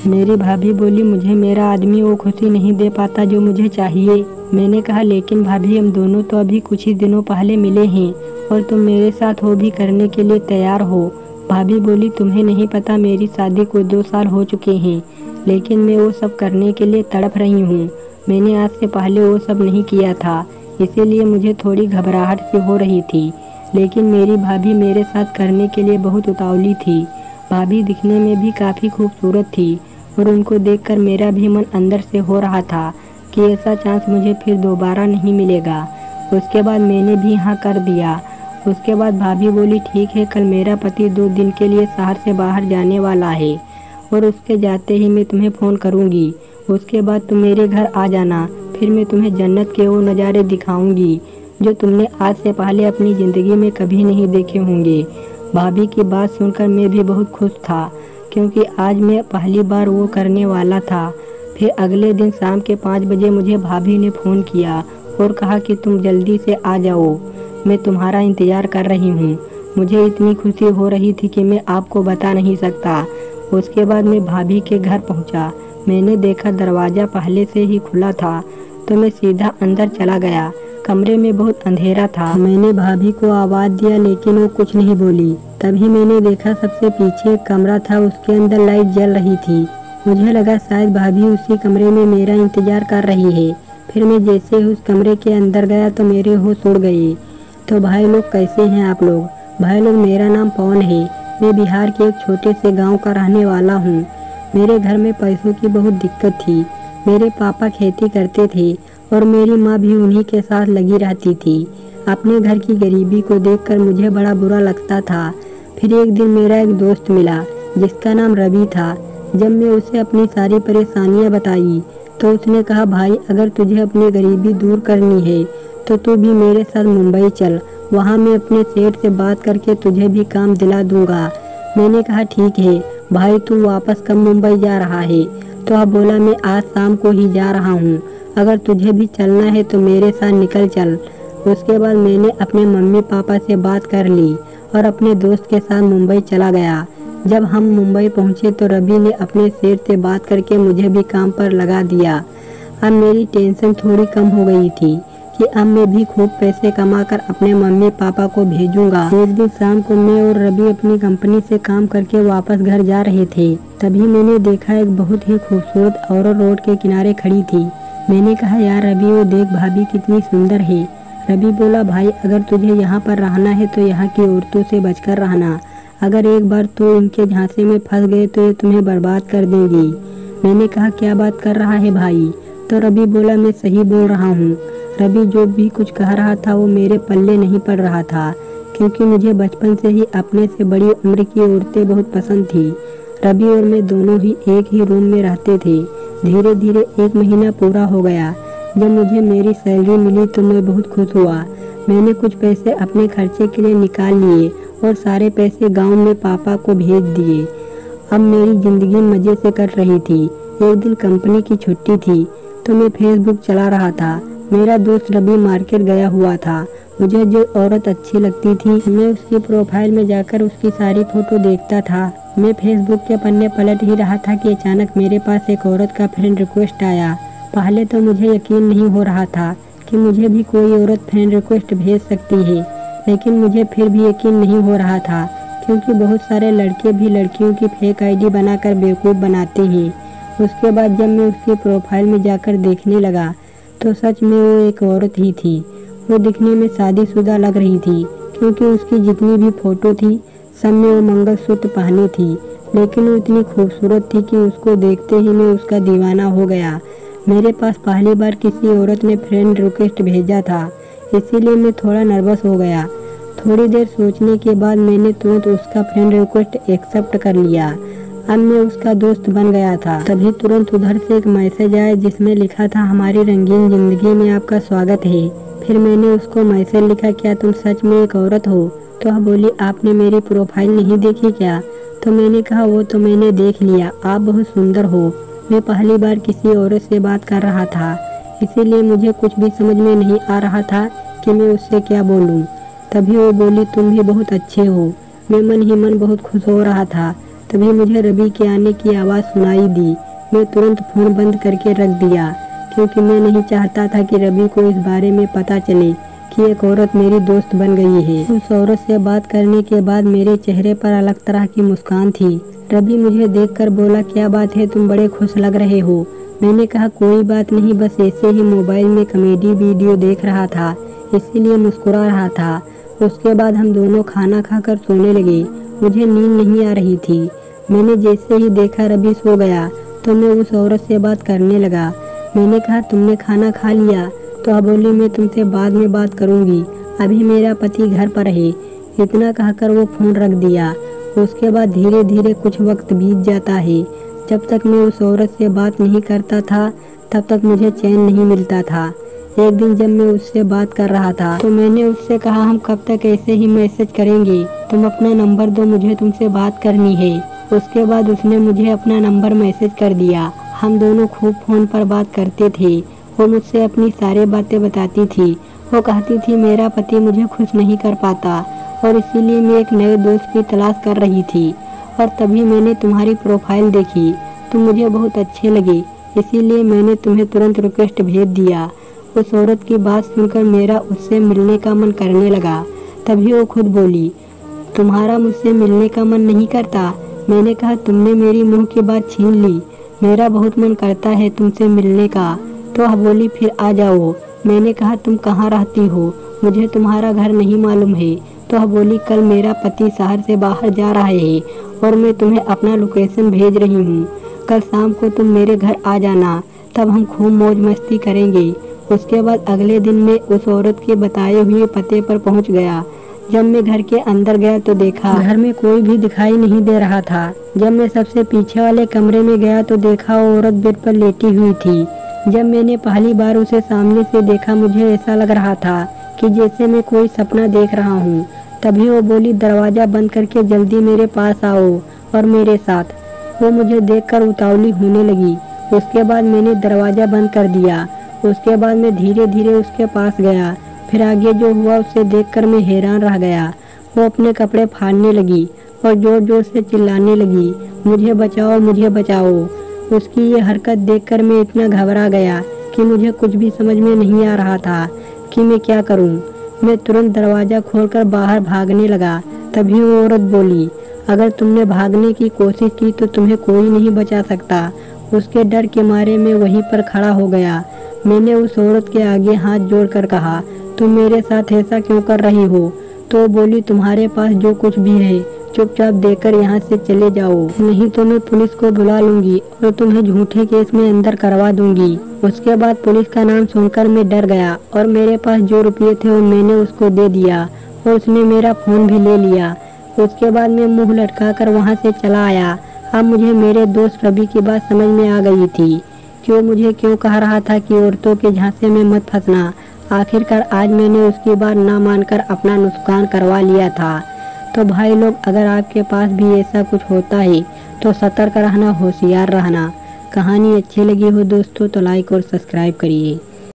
मेरी भाभी बोली, मुझे मेरा आदमी वो खुशी नहीं दे पाता जो मुझे चाहिए। मैंने कहा, लेकिन भाभी हम दोनों तो अभी कुछ ही दिनों पहले मिले हैं और तुम मेरे साथ वो भी करने के लिए तैयार हो। भाभी बोली, तुम्हें नहीं पता मेरी शादी को 2 साल हो चुके हैं, लेकिन मैं वो सब करने के लिए तड़प रही हूँ। मैंने आज से पहले वो सब नहीं किया था, इसीलिए मुझे थोड़ी घबराहट सी हो रही थी। लेकिन मेरी भाभी मेरे साथ करने के लिए बहुत उतावली थी। भाभी दिखने में भी काफ़ी खूबसूरत थी और उनको देखकर मेरा भी मन अंदर से हो रहा था कि ऐसा चांस मुझे फिर दोबारा नहीं मिलेगा। उसके बाद मैंने भी हाँ कर दिया। उसके बाद भाभी बोली, ठीक है, कल मेरा पति 2 दिन के लिए शहर से बाहर जाने वाला है और उसके जाते ही मैं तुम्हें फ़ोन करूँगी। उसके बाद तुम मेरे घर आ जाना, फिर मैं तुम्हें जन्नत के वो नज़ारे दिखाऊंगी जो तुमने आज से पहले अपनी ज़िंदगी में कभी नहीं देखे होंगे। भाभी की बात सुनकर मैं भी बहुत खुश था, क्योंकि आज मैं पहली बार वो करने वाला था। फिर अगले दिन शाम के 5 बजे मुझे भाभी ने फ़ोन किया और कहा कि तुम जल्दी से आ जाओ, मैं तुम्हारा इंतज़ार कर रही हूँ। मुझे इतनी खुशी हो रही थी कि मैं आपको बता नहीं सकता। उसके बाद मैं भाभी के घर पहुँचा। मैंने देखा दरवाज़ा पहले से ही खुला था, तो मैं सीधा अंदर चला गया। कमरे में बहुत अंधेरा था। मैंने भाभी को आवाज़ दिया, लेकिन वो कुछ नहीं बोली। तभी मैंने देखा सबसे पीछे एक कमरा था, उसके अंदर लाइट जल रही थी। मुझे लगा शायद भाभी उसी कमरे में मेरा इंतजार कर रही है। फिर मैं जैसे ही उस कमरे के अंदर गया तो मेरे होश उड़ गए। तो भाई लोग, कैसे हैं आप लोग? भाई लोग, मेरा नाम पवन है। मैं बिहार के एक छोटे से गाँव का रहने वाला हूँ। मेरे घर में पैसों की बहुत दिक्कत थी। मेरे पापा खेती करते थे और मेरी माँ भी उन्हीं के साथ लगी रहती थी। अपने घर की गरीबी को देखकर मुझे बड़ा बुरा लगता था। फिर एक दिन मेरा एक दोस्त मिला जिसका नाम रवि था। जब मैं उसे अपनी सारी परेशानियां बताई तो उसने कहा, भाई अगर तुझे अपनी गरीबी दूर करनी है तो तू भी मेरे साथ मुंबई चल, वहाँ मैं अपने सेठ से बात करके तुझे भी काम दिला दूंगा। मैंने कहा, ठीक है भाई, तू वापस कब मुंबई जा रहा है? तो अब बोला, मैं आज शाम को ही जा रहा हूँ, अगर तुझे भी चलना है तो मेरे साथ निकल चल। उसके बाद मैंने अपने मम्मी पापा से बात कर ली और अपने दोस्त के साथ मुंबई चला गया। जब हम मुंबई पहुँचे तो रवि ने अपने सेठ से बात करके मुझे भी काम पर लगा दिया। अब मेरी टेंशन थोड़ी कम हो गई थी कि अब मैं भी खूब पैसे कमाकर अपने मम्मी पापा को भेजूंगा। एक दिन शाम को मैं और रवि अपनी कंपनी से काम करके वापस घर जा रहे थे। तभी मैंने देखा एक बहुत ही खूबसूरत औरत रोड के किनारे खड़ी थी। मैंने कहा, यार रवि, वो देख भाभी कितनी सुंदर है। रवि बोला, भाई अगर तुझे यहाँ पर रहना है तो यहाँ की औरतों से बचकर रहना। अगर एक बार तो इनके झांसे में फंस गए तो ये तुम्हें बर्बाद कर देंगी। मैंने कहा, क्या बात कर रहा है भाई? तो रवि बोला, मैं सही बोल रहा हूँ। रवि जो भी कुछ कह रहा था वो मेरे पल्ले नहीं पड़ रहा था, क्योंकि मुझे बचपन से ही अपने से बड़ी उम्र की औरतें बहुत पसंद थी। रवि और मैं दोनों ही एक ही रूम में रहते थे। धीरे धीरे 1 महीना पूरा हो गया। जब मुझे मेरी सैलरी मिली तो मैं बहुत खुश हुआ। मैंने कुछ पैसे अपने खर्चे के लिए निकाल लिए और सारे पैसे गांव में पापा को भेज दिए। अब मेरी ज़िंदगी मज़े से कट रही थी। एक दिन कंपनी की छुट्टी थी तो मैं फेसबुक चला रहा था। मेरा दोस्त रवि मार्केट गया हुआ था। मुझे जो औरत अच्छी लगती थी मैं उसकी प्रोफाइल में जाकर उसकी सारी फ़ोटो देखता था। मैं फेसबुक के पन्ने पलट ही रहा था कि अचानक मेरे पास एक औरत का फ्रेंड रिक्वेस्ट आया। पहले तो मुझे यकीन नहीं हो रहा था कि मुझे भी कोई औरत फ्रेंड रिक्वेस्ट भेज सकती है, लेकिन मुझे फिर भी यकीन नहीं हो रहा था, क्योंकि बहुत सारे लड़के भी लड़कियों की फेक आईडी बनाकर बेवकूफ़ बनाते हैं। उसके बाद जब मैं उसकी प्रोफाइल में जाकर देखने लगा तो सच में वो एक औरत ही थी। वो दिखने में शादीशुदा लग रही थी, क्योंकि उसकी जितनी भी फ़ोटो थी सब में वो मंगलसूत्र पहनी थी, लेकिन वो इतनी खूबसूरत थी कि उसको देखते ही मैं उसका दीवाना हो गया। मेरे पास पहली बार किसी औरत ने फ्रेंड रिक्वेस्ट भेजा था, इसीलिए मैं थोड़ा नर्वस हो गया। थोड़ी देर सोचने के बाद मैंने तुरंत उसका फ्रेंड रिक्वेस्ट एक्सेप्ट कर लिया। अब मैं उसका दोस्त बन गया था। तभी तुरंत उधर से एक मैसेज आया जिसमें लिखा था, हमारी रंगीन जिंदगी में आपका स्वागत है। फिर मैंने उसको मैसेज लिखा, क्या तुम सच में एक औरत हो? तो वह बोली, आपने मेरी प्रोफाइल नहीं देखी क्या? तो मैंने कहा, वो तो मैंने देख लिया, आप बहुत सुंदर हो। मैं पहली बार किसी औरत से बात कर रहा था, इसीलिए मुझे कुछ भी समझ में नहीं आ रहा था कि मैं उससे क्या बोलूं। तभी वो बोली, तुम भी बहुत अच्छे हो। मैं मन ही मन बहुत खुश हो रहा था। तभी मुझे रवि के आने की आवाज़ सुनाई दी। मैं तुरंत फ़ोन बंद करके रख दिया, क्योंकि मैं नहीं चाहता था कि रवि को इस बारे में पता चले कि एक औरत मेरी दोस्त बन गई है। उस औरत से बात करने के बाद मेरे चेहरे पर अलग तरह की मुस्कान थी। रवि मुझे देखकर बोला, क्या बात है, तुम बड़े खुश लग रहे हो। मैंने कहा, कोई बात नहीं, बस ऐसे ही मोबाइल में कॉमेडी वीडियो देख रहा था, इसीलिए मुस्कुरा रहा था। उसके बाद हम दोनों खाना खाकर सोने लगे। मुझे नींद नहीं आ रही थी। मैंने जैसे ही देखा रवि सो गया तो मैं उस औरत से बात करने लगा। मैंने कहा, तुमने खाना खा लिया? तो वह बोली, मैं तुमसे बाद में बात करूंगी, अभी मेरा पति घर पर है। इतना कहकर वो फ़ोन रख दिया। उसके बाद धीरे धीरे कुछ वक्त बीत जाता है। जब तक मैं उस औरत से बात नहीं करता था तब तक मुझे चैन नहीं मिलता था। एक दिन जब मैं उससे बात कर रहा था तो मैंने उससे कहा, हम कब तक ऐसे ही मैसेज करेंगे, तुम अपना नंबर दो, मुझे तुमसे बात करनी है। उसके बाद उसने मुझे अपना नंबर मैसेज कर दिया। हम दोनों खूब फ़ोन पर बात करते थे। वो मुझसे अपनी सारी बातें बताती थी। वो कहती थी मेरा पति मुझे खुश नहीं कर पाता और इसीलिए मैं एक नए दोस्त की तलाश कर रही थी। और तभी मैंने तुम्हारी प्रोफाइल देखी, तुम मुझे बहुत अच्छे लगे, इसीलिए मैंने तुम्हें तुरंत रिक्वेस्ट भेज दिया। उस औरत की बात सुनकर मेरा उससे मिलने का मन करने लगा। तभी वो खुद बोली, तुम्हारा मुझसे मिलने का मन नहीं करता? मैंने कहा, तुमने मेरी मुंह की बात छीन ली, मेरा बहुत मन करता है तुमसे मिलने का। तो वह बोली, फिर आ जाओ। मैंने कहा, तुम कहाँ रहती हो, मुझे तुम्हारा घर नहीं मालूम है। तो वह बोली, कल मेरा पति शहर से बाहर जा रहा है और मैं तुम्हें अपना लोकेशन भेज रही हूँ। कल शाम को तुम मेरे घर आ जाना, तब हम खूब मौज मस्ती करेंगे। उसके बाद अगले दिन मैं उस औरत के बताए हुए पते पर पहुँच गया। जब मैं घर के अंदर गया तो देखा घर में कोई भी दिखाई नहीं दे रहा था। जब मैं सबसे पीछे वाले कमरे में गया तो देखा वो औरत बेड पर लेटी हुई थी। जब मैंने पहली बार उसे सामने से देखा मुझे ऐसा लग रहा था कि जैसे मैं कोई सपना देख रहा हूँ। तभी वो बोली, दरवाज़ा बंद करके जल्दी मेरे पास आओ और मेरे साथ। वो मुझे देखकर उतावली होने लगी। उसके बाद मैंने दरवाज़ा बंद कर दिया। उसके बाद मैं धीरे धीरे उसके पास गया। फिर आगे जो हुआ उसे देखकर मैं हैरान रह गया। वो अपने कपड़े फाड़ने लगी और जोर जोर से चिल्लाने लगी, मुझे बचाओ, मुझे बचाओ। उसकी ये हरकत देखकर मैं इतना घबरा गया कि मुझे कुछ भी समझ में नहीं आ रहा था कि मैं क्या करूं। मैं तुरंत दरवाज़ा खोलकर बाहर भागने लगा। तभी वो औरत बोली, अगर तुमने भागने की कोशिश की तो तुम्हें कोई नहीं बचा सकता। उसके डर के मारे मैं वहीं पर खड़ा हो गया। मैंने उस औरत के आगे हाथ जोड़कर कहा, तुम मेरे साथ ऐसा क्यों कर रही हो? तो बोली, तुम्हारे पास जो कुछ भी है चुपचाप देकर यहाँ से चले जाओ, नहीं तो मैं पुलिस को बुला लूंगी और तुम्हें झूठे केस में अंदर करवा दूंगी। उसके बाद पुलिस का नाम सुनकर मैं डर गया और मेरे पास जो रुपये थे वो मैंने उसको दे दिया और उसने मेरा फ़ोन भी ले लिया। उसके बाद मैं मुंह लटकाकर वहाँ से चला आया। अब मुझे मेरे दोस्त रवि की बात समझ में आ गई थी कि वो मुझे क्यों कह रहा था कि औरतों के झांसे में मत फंसना। आखिरकार आज मैंने उसकी बात ना मानकर अपना नुकसान करवा लिया था। तो भाई लोग, अगर आपके पास भी ऐसा कुछ होता है तो सतर्क रहना, होशियार रहना। कहानी अच्छी लगी हो दोस्तों तो लाइक और सब्सक्राइब करिए।